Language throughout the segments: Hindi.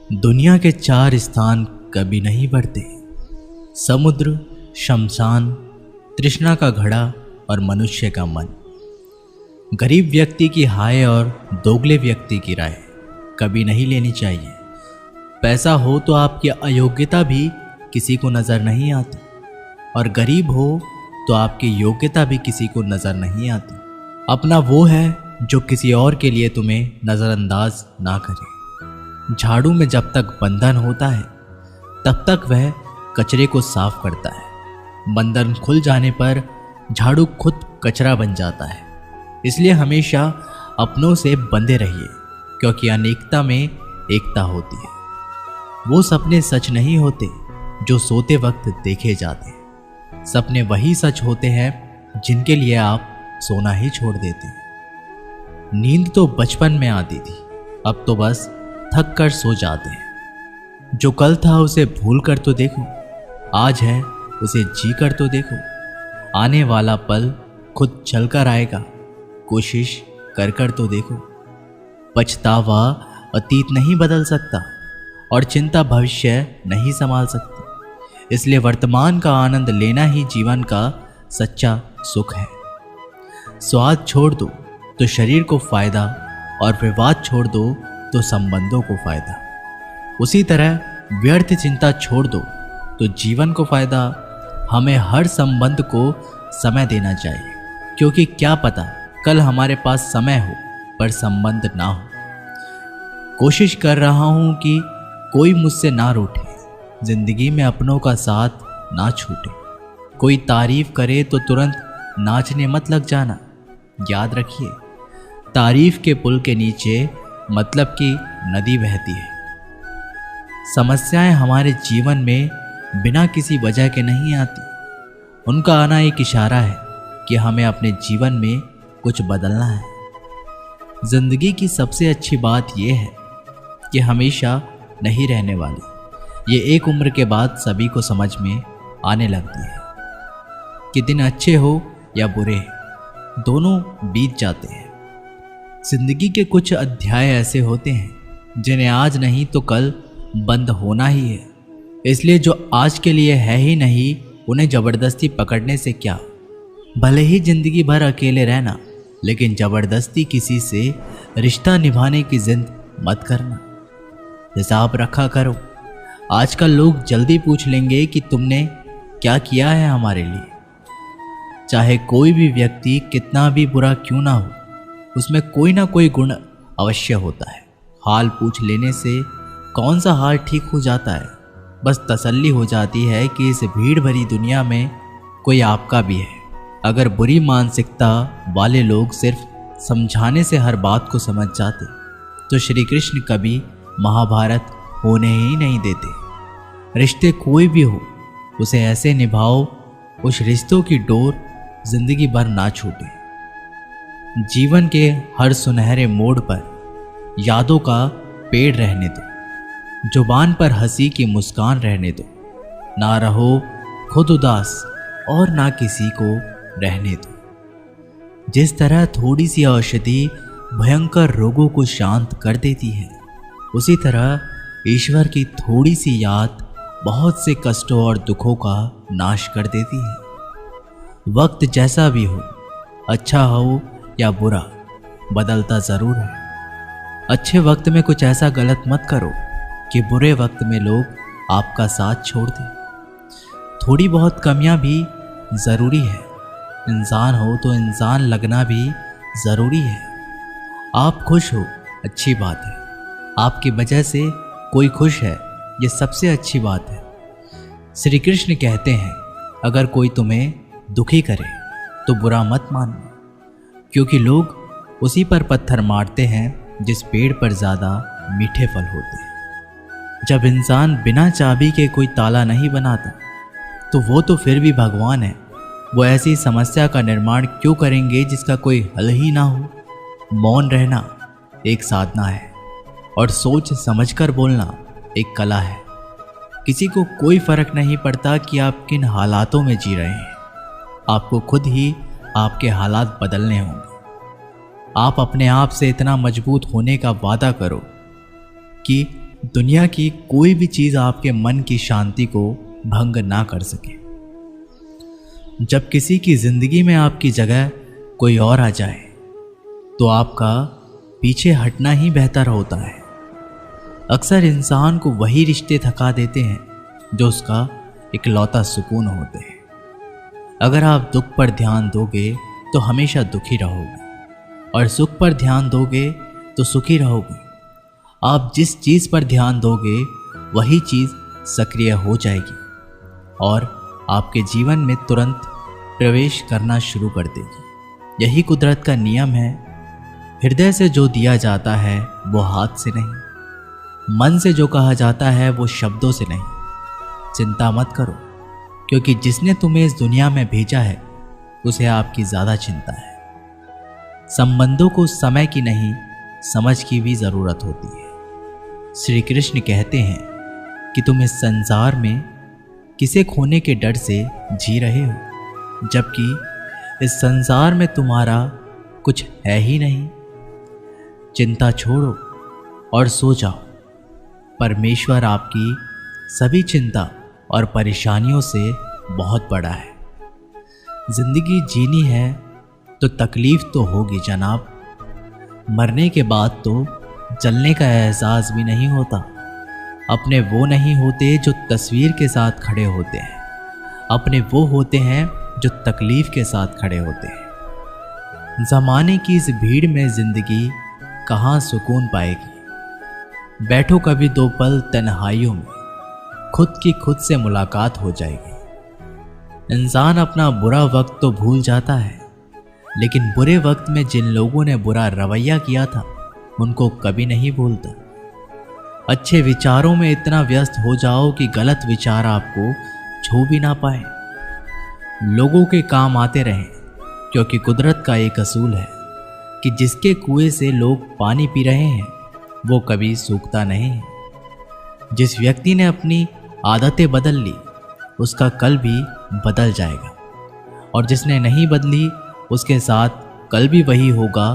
दुनिया के चार स्थान कभी नहीं बढ़ते: समुद्र, शमशान, तृष्णा का घड़ा और मनुष्य का मन। गरीब व्यक्ति की हाय और दोगले व्यक्ति की राय कभी नहीं लेनी चाहिए। पैसा हो तो आपकी अयोग्यता भी किसी को नज़र नहीं आती, और गरीब हो तो आपकी योग्यता भी किसी को नज़र नहीं आती। अपना वो है जो किसी और के लिए तुम्हें नज़रअंदाज ना करे। झाड़ू में जब तक बंधन होता है तब तक वह कचरे को साफ करता है। बंधन खुल जाने पर झाड़ू खुद कचरा बन जाता है। इसलिए हमेशा अपनों से बंधे रहिए, क्योंकि अनेकता में एकता होती है। वो सपने सच नहीं होते जो सोते वक्त देखे जाते हैं। सपने वही सच होते हैं जिनके लिए आप सोना ही छोड़ देते हैं। नींद तो बचपन में आती थी, अब तो बस थक कर सो जाते हैं। जो कल था उसे भूल कर तो देखो, आज है उसे जी कर तो देखो। आने वाला पल खुद चल कर आएगा, कोशिश कर कर तो देखो। पछतावा अतीत नहीं बदल सकता और चिंता भविष्य नहीं संभाल सकती। इसलिए वर्तमान का आनंद लेना ही जीवन का सच्चा सुख है। स्वाद छोड़ दो तो शरीर को फायदा, और विवाद छोड़ दो तो संबंधों को फायदा। उसी तरह व्यर्थ चिंता छोड़ दो तो जीवन को फायदा। हमें हर संबंध को समय देना चाहिए, क्योंकि क्या पता कल हमारे पास समय हो पर संबंध ना हो। कोशिश कर रहा हूं कि कोई मुझसे ना रूठे, जिंदगी में अपनों का साथ ना छूटे। कोई तारीफ करे तो तुरंत नाचने मत लग जाना। याद रखिए, तारीफ के पुल के नीचे मतलब की नदी बहती है। समस्याएं हमारे जीवन में बिना किसी वजह के नहीं आती। उनका आना एक इशारा है कि हमें अपने जीवन में कुछ बदलना है। जिंदगी की सबसे अच्छी बात यह है कि हमेशा नहीं रहने वाली। ये एक उम्र के बाद सभी को समझ में आने लगती है कि दिन अच्छे हो या बुरे, दोनों बीत जाते हैं। जिंदगी के कुछ अध्याय ऐसे होते हैं जिन्हें आज नहीं तो कल बंद होना ही है। इसलिए जो आज के लिए है ही नहीं, उन्हें जबरदस्ती पकड़ने से क्या। भले ही जिंदगी भर अकेले रहना, लेकिन जबरदस्ती किसी से रिश्ता निभाने की जिद मत करना। हिसाब रखा करो। आजकल लोग जल्दी पूछ लेंगे कि तुमने क्या किया है हमारे लिए। चाहे कोई भी व्यक्ति कितना भी बुरा क्यों ना हो, उसमें कोई ना कोई गुण अवश्य होता है। हाल पूछ लेने से कौन सा हाल ठीक हो जाता है। बस तसल्ली हो जाती है कि इस भीड़ भरी दुनिया में कोई आपका भी है। अगर बुरी मानसिकता वाले लोग सिर्फ समझाने से हर बात को समझ जाते तो श्री कृष्ण कभी महाभारत होने ही नहीं देते। रिश्ते कोई भी हो, उसे ऐसे निभाओ उस रिश्तों की डोर जिंदगी भर ना छूटे। जीवन के हर सुनहरे मोड़ पर यादों का पेड़ रहने दो। जुबान पर हंसी की मुस्कान रहने दो। ना रहो खुद उदास और ना किसी को रहने दो। जिस तरह थोड़ी सी औषधि भयंकर रोगों को शांत कर देती है, उसी तरह ईश्वर की थोड़ी सी याद बहुत से कष्टों और दुखों का नाश कर देती है। वक्त जैसा भी हो, अच्छा हो या बुरा, बदलता जरूर है। अच्छे वक्त में कुछ ऐसा गलत मत करो कि बुरे वक्त में लोग आपका साथ छोड़ दें। थोड़ी बहुत कमियां भी ज़रूरी है। इंसान हो तो इंसान लगना भी ज़रूरी है। आप खुश हो, अच्छी बात है। आपकी वजह से कोई खुश है, ये सबसे अच्छी बात है। श्री कृष्ण कहते हैं, अगर कोई तुम्हें दुखी करे तो बुरा मत मानना, क्योंकि लोग उसी पर पत्थर मारते हैं जिस पेड़ पर ज़्यादा मीठे फल होते हैं। जब इंसान बिना चाबी के कोई ताला नहीं बनाता तो वो तो फिर भी भगवान है। वो ऐसी समस्या का निर्माण क्यों करेंगे जिसका कोई हल ही ना हो। मौन रहना एक साधना है और सोच समझकर बोलना एक कला है। किसी को कोई फर्क नहीं पड़ता कि आप किन हालातों में जी रहे हैं। आपको खुद ही आपके हालात बदलने होंगे। आप अपने आप से इतना मजबूत होने का वादा करो कि दुनिया की कोई भी चीज़ आपके मन की शांति को भंग ना कर सके। जब किसी की ज़िंदगी में आपकी जगह कोई और आ जाए तो आपका पीछे हटना ही बेहतर होता है। अक्सर इंसान को वही रिश्ते थका देते हैं जो उसका इकलौता सुकून होते हैं। अगर आप दुख पर ध्यान दोगे तो हमेशा दुखी रहोगे, और सुख पर ध्यान दोगे तो सुखी रहोगे। आप जिस चीज़ पर ध्यान दोगे वही चीज़ सक्रिय हो जाएगी और आपके जीवन में तुरंत प्रवेश करना शुरू कर देगी। यही कुदरत का नियम है। हृदय से जो दिया जाता है वो हाथ से नहीं, मन से जो कहा जाता है वो शब्दों से नहीं। चिंता मत करो, क्योंकि जिसने तुम्हें इस दुनिया में भेजा है उसे आपकी ज़्यादा चिंता है। संबंधों को समय की नहीं, समझ की भी ज़रूरत होती है। श्री कृष्ण कहते हैं कि तुम इस संसार में किसे खोने के डर से जी रहे हो, जबकि इस संसार में तुम्हारा कुछ है ही नहीं। चिंता छोड़ो और सो जाओ। परमेश्वर आपकी सभी चिंता और परेशानियों से बहुत बड़ा है। जिंदगी जीनी है तो तकलीफ तो होगी जनाब। मरने के बाद तो जलने का एहसास भी नहीं होता। अपने वो नहीं होते जो तस्वीर के साथ खड़े होते हैं, अपने वो होते हैं जो तकलीफ के साथ खड़े होते हैं। ज़माने की इस भीड़ में ज़िंदगी कहाँ सुकून पाएगी। बैठो कभी दो पल तन्हाइयों में, खुद की खुद से मुलाकात हो जाएगी। इंसान अपना बुरा वक्त तो भूल जाता है, लेकिन बुरे वक्त में जिन लोगों ने बुरा रवैया किया था उनको कभी नहीं भूलता। अच्छे विचारों में इतना व्यस्त हो जाओ कि गलत विचार आपको छू भी ना पाए। लोगों के काम आते रहें, क्योंकि कुदरत का एक असूल है कि जिसके कुएं से लोग पानी पी रहे हैं वो कभी सूखता नहीं है। जिस व्यक्ति ने अपनी आदतें बदल ली उसका कल भी बदल जाएगा, और जिसने नहीं बदली उसके साथ कल भी वही होगा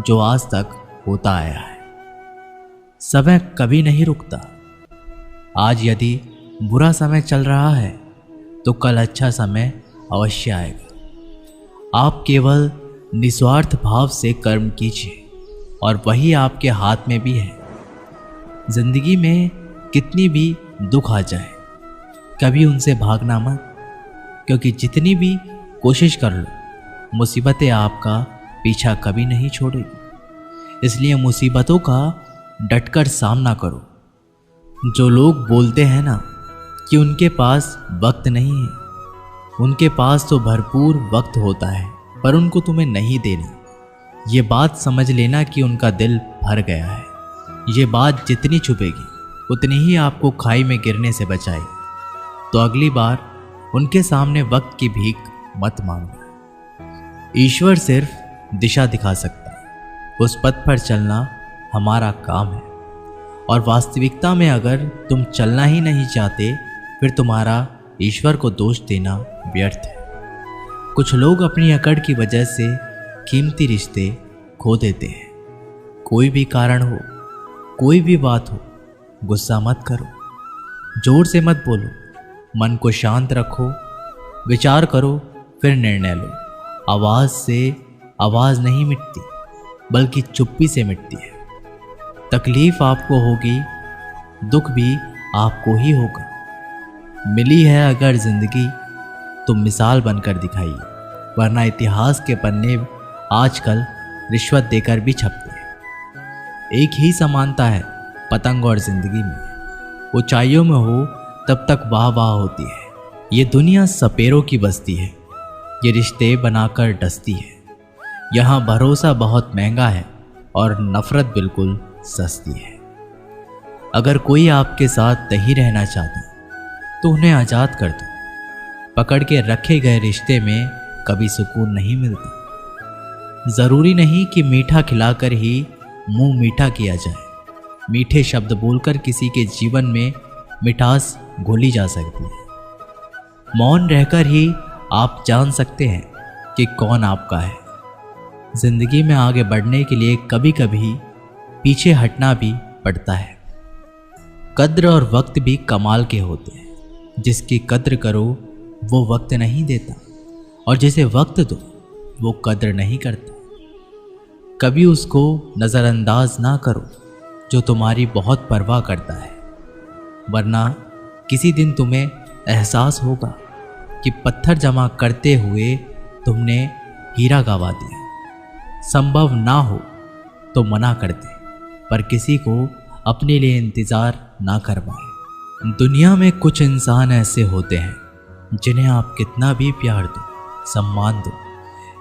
जो आज तक होता आया है। समय कभी नहीं रुकता। आज यदि बुरा समय चल रहा है तो कल अच्छा समय अवश्य आएगा। आप केवल निस्वार्थ भाव से कर्म कीजिए और वही आपके हाथ में भी है। जिंदगी में कितनी भी दुख आ जाए कभी उनसे भागना मत, क्योंकि जितनी भी कोशिश कर लो मुसीबतें आपका पीछा कभी नहीं छोड़ेगी। इसलिए मुसीबतों का डटकर सामना करो। जो लोग बोलते हैं ना कि उनके पास वक्त नहीं है, उनके पास तो भरपूर वक्त होता है, पर उनको तुम्हें नहीं देना। ये बात समझ लेना कि उनका दिल भर गया है। ये बात जितनी छुपेगी उतनी ही आपको खाई में गिरने से बचाएगी। तो अगली बार उनके सामने वक्त की भीख मत मांगना। ईश्वर सिर्फ दिशा दिखा सकता है, उस पथ पर चलना हमारा काम है। और वास्तविकता में अगर तुम चलना ही नहीं चाहते फिर तुम्हारा ईश्वर को दोष देना व्यर्थ है। कुछ लोग अपनी अकड़ की वजह से कीमती रिश्ते खो देते हैं। कोई भी कारण हो, कोई भी बात हो, गुस्सा मत करो, जोर से मत बोलो, मन को शांत रखो, विचार करो, फिर निर्णय लो। आवाज़ से आवाज़ नहीं मिटती, बल्कि चुप्पी से मिटती है। तकलीफ आपको होगी, दुख भी आपको ही होगा। मिली है अगर जिंदगी तो मिसाल बनकर दिखाइए, वरना इतिहास के पन्ने आजकल रिश्वत देकर भी छपते हैं। एक ही समानता है पतंग और जिंदगी में। ऊंचाइयों में हो तब तक वाह वाह होती है। ये दुनिया सपेरों की बस्ती है, ये रिश्ते बनाकर डसती है। यहाँ भरोसा बहुत महंगा है और नफरत बिल्कुल सस्ती है। अगर कोई आपके साथ नहीं रहना चाहता तो उन्हें आज़ाद कर दो। पकड़ के रखे गए रिश्ते में कभी सुकून नहीं मिलता। ज़रूरी नहीं कि मीठा खिलाकर ही मुंह मीठा किया जाए। मीठे शब्द बोलकर किसी के जीवन में मिठास घोली जा सकती है। मौन रहकर ही आप जान सकते हैं कि कौन आपका है। जिंदगी में आगे बढ़ने के लिए कभी कभी पीछे हटना भी पड़ता है। कद्र और वक्त भी कमाल के होते हैं। जिसकी कद्र करो वो वक्त नहीं देता, और जिसे वक्त दो वो कद्र नहीं करता। कभी उसको नज़रअंदाज ना करो जो तुम्हारी बहुत परवाह करता है, वरना किसी दिन तुम्हें एहसास होगा कि पत्थर जमा करते हुए तुमने हीरा गंवा दिया। संभव ना हो तो मना कर दे, पर किसी को अपने लिए इंतज़ार ना करवाए। दुनिया में कुछ इंसान ऐसे होते हैं जिन्हें आप कितना भी प्यार दो, सम्मान दो,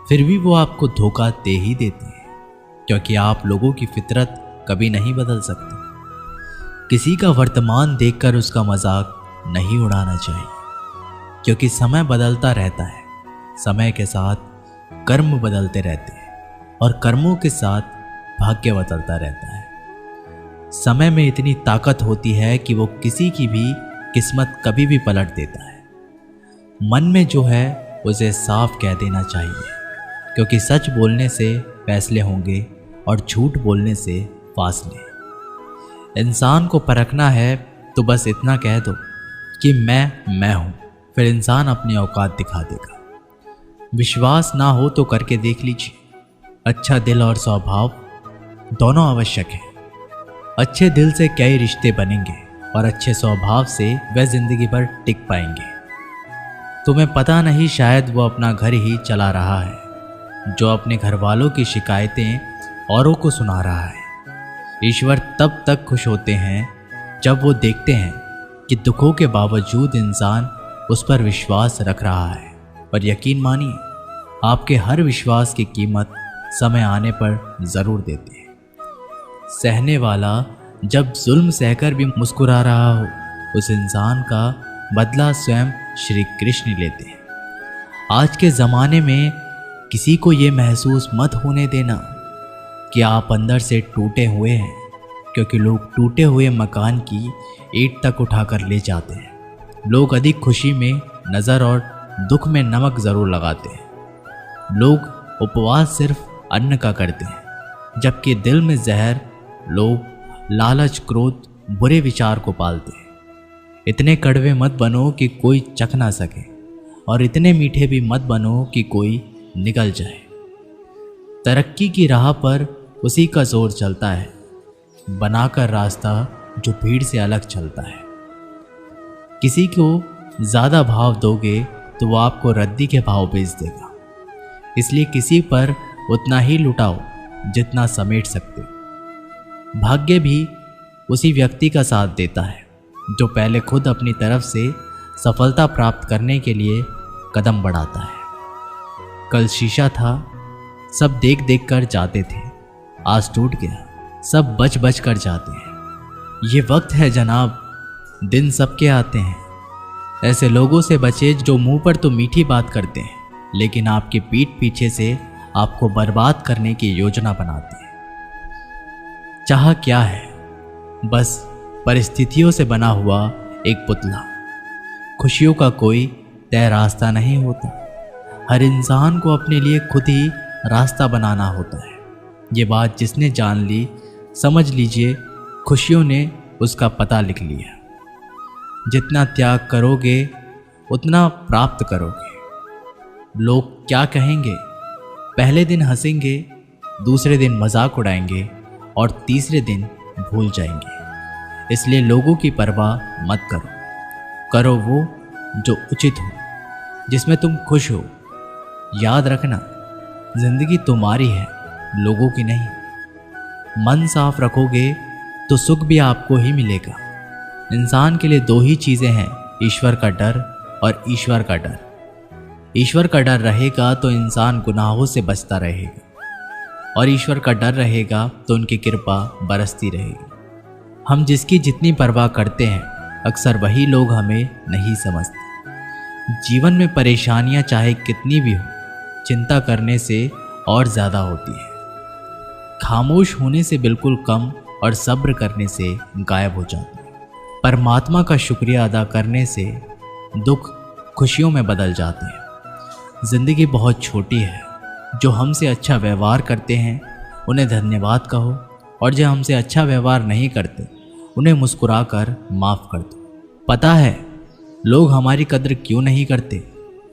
फिर भी वो आपको धोखा दे ही देते हैं, क्योंकि आप लोगों की फितरत कभी नहीं बदल सकते। किसी का वर्तमान देखकर उसका मजाक नहीं उड़ाना चाहिए, क्योंकि समय बदलता रहता है। समय के साथ कर्म बदलते रहते हैं, और कर्मों के साथ भाग्य बदलता रहता है। समय में इतनी ताकत होती है कि वो किसी की भी किस्मत कभी भी पलट देता है। मन में जो है उसे साफ कह देना चाहिए, क्योंकि सच बोलने से फैसले होंगे और झूठ बोलने से फासले। इंसान को परखना है तो बस इतना कह दो कि मैं हूँ, फिर इंसान अपनी औकात दिखा देगा। विश्वास ना हो तो करके देख लीजिए। अच्छा दिल और स्वभाव दोनों आवश्यक है। अच्छे दिल से कई रिश्ते बनेंगे, और अच्छे स्वभाव से वह जिंदगी भर टिक पाएंगे। तुम्हें पता नहीं, शायद वो अपना घर ही चला रहा है, जो अपने घर वालों की शिकायतें औरों को सुना रहा है। ईश्वर तब तक खुश होते हैं जब वो देखते हैं कि दुखों के बावजूद इंसान उस पर विश्वास रख रहा है। और यकीन मानिए, आपके हर विश्वास की कीमत समय आने पर ज़रूर देते हैं। सहने वाला जब जुल्म सहकर भी मुस्कुरा रहा हो, उस इंसान का बदला स्वयं श्री कृष्ण लेते हैं। आज के ज़माने में किसी को ये महसूस मत होने देना कि आप अंदर से टूटे हुए हैं, क्योंकि लोग टूटे हुए मकान की ईंट तक उठाकर ले जाते हैं। लोग अधिक खुशी में नज़र और दुख में नमक ज़रूर लगाते हैं। लोग उपवास सिर्फ अन्न का करते हैं, जबकि दिल में जहर लोग लालच, क्रोध, बुरे विचार को पालते हैं। इतने कड़वे मत बनो कि कोई चख ना सके, और इतने मीठे भी मत बनो कि कोई निगल जाए। तरक्की की राह पर उसी का जोर चलता है, बनाकर रास्ता जो भीड़ से अलग चलता है। किसी को ज़्यादा भाव दोगे तो वो आपको रद्दी के भाव बेच देगा। इसलिए किसी पर उतना ही लुटाओ जितना समेट सकते हो। भाग्य भी उसी व्यक्ति का साथ देता है जो पहले खुद अपनी तरफ से सफलता प्राप्त करने के लिए कदम बढ़ाता है। कल शीशा था, सब देख देख कर जाते थे, आज टूट गया, सब बच बच कर जाते हैं। ये वक्त है जनाब, दिन सबके आते हैं। ऐसे लोगों से बचे जो मुंह पर तो मीठी बात करते हैं, लेकिन आपकी पीठ पीछे से आपको बर्बाद करने की योजना बनाते हैं। चाह क्या है? बस परिस्थितियों से बना हुआ एक पुतला। खुशियों का कोई तय रास्ता नहीं होता। हर इंसान को अपने लिए खुद ही रास्ता बनाना होता है। ये बात जिसने जान ली, समझ लीजिए खुशियों ने उसका पता लिख लिया। जितना त्याग करोगे उतना प्राप्त करोगे। लोग क्या कहेंगे? पहले दिन हंसेंगे, दूसरे दिन मजाक उड़ाएंगे और तीसरे दिन भूल जाएंगे। इसलिए लोगों की परवाह मत करो। करो वो जो उचित हो, जिसमें तुम खुश हो। याद रखना, जिंदगी तुम्हारी है, लोगों की नहीं। मन साफ रखोगे तो सुख भी आपको ही मिलेगा। इंसान के लिए दो ही चीज़ें हैं, ईश्वर का डर और ईश्वर का डर। ईश्वर का डर रहेगा तो इंसान गुनाहों से बचता रहेगा, और ईश्वर का डर रहेगा तो उनकी कृपा बरसती रहेगी। हम जिसकी जितनी परवाह करते हैं, अक्सर वही लोग हमें नहीं समझते। जीवन में परेशानियां चाहे कितनी भी हो, चिंता करने से और ज़्यादा होती है। खामोश होने से बिल्कुल कम और सब्र करने से गायब हो जाती है। परमात्मा का शुक्रिया अदा करने से दुख खुशियों में बदल जाते हैं। ज़िंदगी बहुत छोटी है। जो हमसे अच्छा व्यवहार करते हैं उन्हें धन्यवाद कहो, और जो हमसे अच्छा व्यवहार नहीं करते उन्हें मुस्कुराकर माफ कर दो। पता है लोग हमारी कद्र क्यों नहीं करते,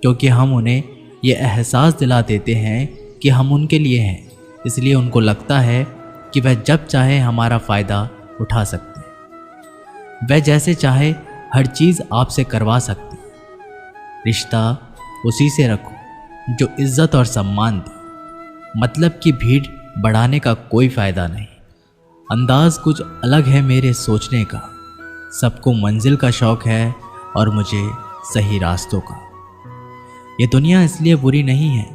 क्योंकि हम उन्हें ये एहसास दिला देते हैं कि हम उनके लिए हैं, इसलिए उनको लगता है कि वह जब चाहे हमारा फ़ायदा उठा सकते हैं, वह जैसे चाहे हर चीज़ आपसे करवा सकते हैं। रिश्ता उसी से रखो जो इज्जत और सम्मान दे। मतलब की भीड़ बढ़ाने का कोई फ़ायदा नहीं। अंदाज कुछ अलग है मेरे सोचने का, सबको मंजिल का शौक़ है और मुझे सही रास्तों का। ये दुनिया इसलिए बुरी नहीं है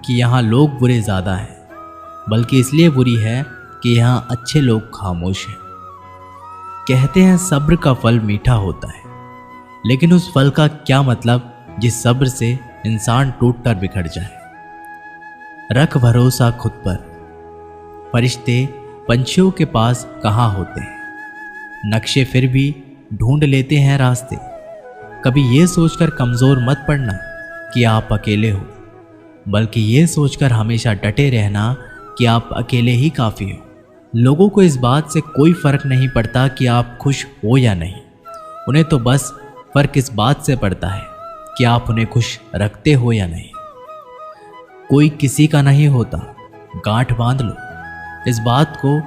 कि यहाँ लोग बुरे ज़्यादा हैं, बल्कि इसलिए बुरी है कि यहाँ अच्छे लोग खामोश हैं। कहते हैं सब्र का फल मीठा होता है, लेकिन उस फल का क्या मतलब जिस सब्र से इंसान टूट कर बिखर जाए। रख भरोसा खुद पर। फरिश्ते पंछियों के पास कहाँ होते हैं, नक्शे फिर भी ढूंढ लेते हैं रास्ते। कभी ये सोचकर कमज़ोर मत पड़ना कि आप अकेले हो, बल्कि ये सोचकर हमेशा डटे रहना कि आप अकेले ही काफ़ी हो। लोगों को इस बात से कोई फ़र्क नहीं पड़ता कि आप खुश हो या नहीं, उन्हें तो बस फ़र्क इस बात से पड़ता है कि आप उन्हें खुश रखते हो या नहीं। कोई किसी का नहीं होता, गांठ बांध लो इस बात को।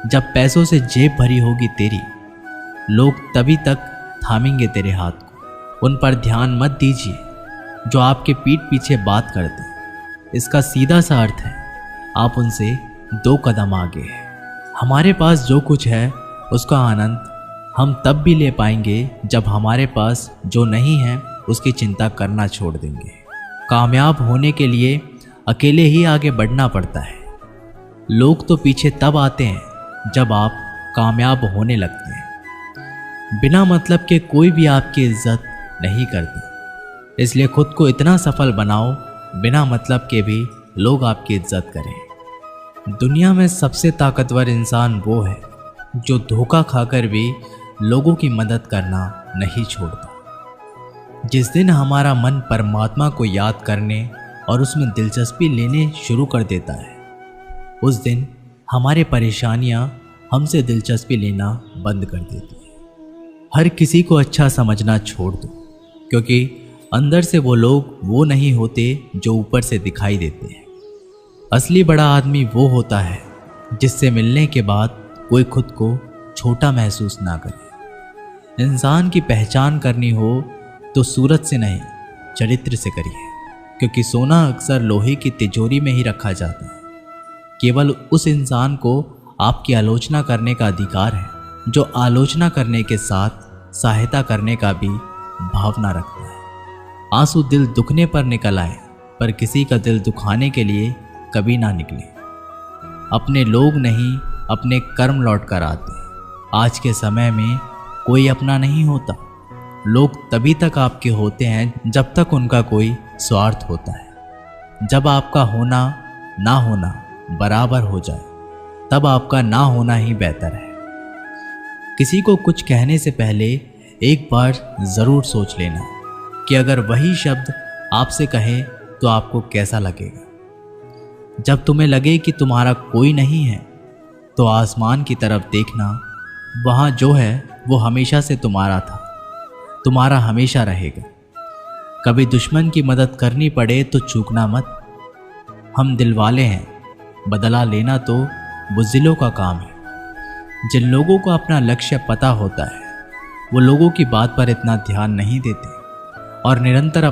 जब पैसों से जेब भरी होगी तेरी, लोग तभी तक थामेंगे तेरे हाथ को। उन पर ध्यान मत दीजिए जो आपके पीठ पीछे बात करते। इसका सीधा सा अर्थ है आप उनसे 2 कदम आगे हैं। हमारे पास जो कुछ है उसका आनंद हम तब भी ले पाएंगे जब हमारे पास जो नहीं है उसकी चिंता करना छोड़ देंगे। कामयाब होने के लिए अकेले ही आगे बढ़ना पड़ता है। लोग तो पीछे तब आते हैं जब आप कामयाब होने लगते हैं। बिना मतलब के कोई भी आपकी इज्जत नहीं करता, इसलिए खुद को इतना सफल बनाओ बिना मतलब के भी लोग आपकी इज्जत करें। दुनिया में सबसे ताकतवर इंसान वो है जो धोखा खाकर भी लोगों की मदद करना नहीं छोड़ता। जिस दिन हमारा मन परमात्मा को याद करने और उसमें दिलचस्पी लेने शुरू कर देता है, उस दिन हमारे परेशानियां हमसे दिलचस्पी लेना बंद कर देती हैं। हर किसी को अच्छा समझना छोड़ दो, क्योंकि अंदर से वो लोग वो नहीं होते जो ऊपर से दिखाई देते हैं। असली बड़ा आदमी वो होता है जिससे मिलने के बाद कोई खुद को छोटा महसूस ना करे। इंसान की पहचान करनी हो तो सूरत से नहीं, चरित्र से करिए, क्योंकि सोना अक्सर लोहे की तिजोरी में ही रखा जाता है। केवल उस इंसान को आपकी आलोचना करने का अधिकार है जो आलोचना करने के साथ सहायता करने का भी भावना रखता है। आंसू दिल दुखने पर निकल आए, पर किसी का दिल दुखाने के लिए कभी ना निकले। अपने लोग नहीं, अपने कर्म लौट कर आते। आज के समय में कोई अपना नहीं होता। लोग तभी तक आपके होते हैं जब तक उनका कोई स्वार्थ होता है। जब आपका होना ना होना बराबर हो जाए, तब आपका ना होना ही बेहतर है। किसी को कुछ कहने से पहले एक बार ज़रूर सोच लेना कि अगर वही शब्द आपसे कहे तो आपको कैसा लगेगा। जब तुम्हें लगे कि तुम्हारा कोई नहीं है, तो आसमान की तरफ देखना, वहाँ जो है वो हमेशा से तुम्हारा था, तुम्हारा हमेशा रहेगा। कभी दुश्मन की मदद करनी पड़े तो चूकना मत। हम दिलवाले हैं, बदला लेना तो बुज़दिलों का काम है। जिन लोगों को अपना लक्ष्य पता होता है वो लोगों की बात पर इतना ध्यान नहीं देते और निरंतर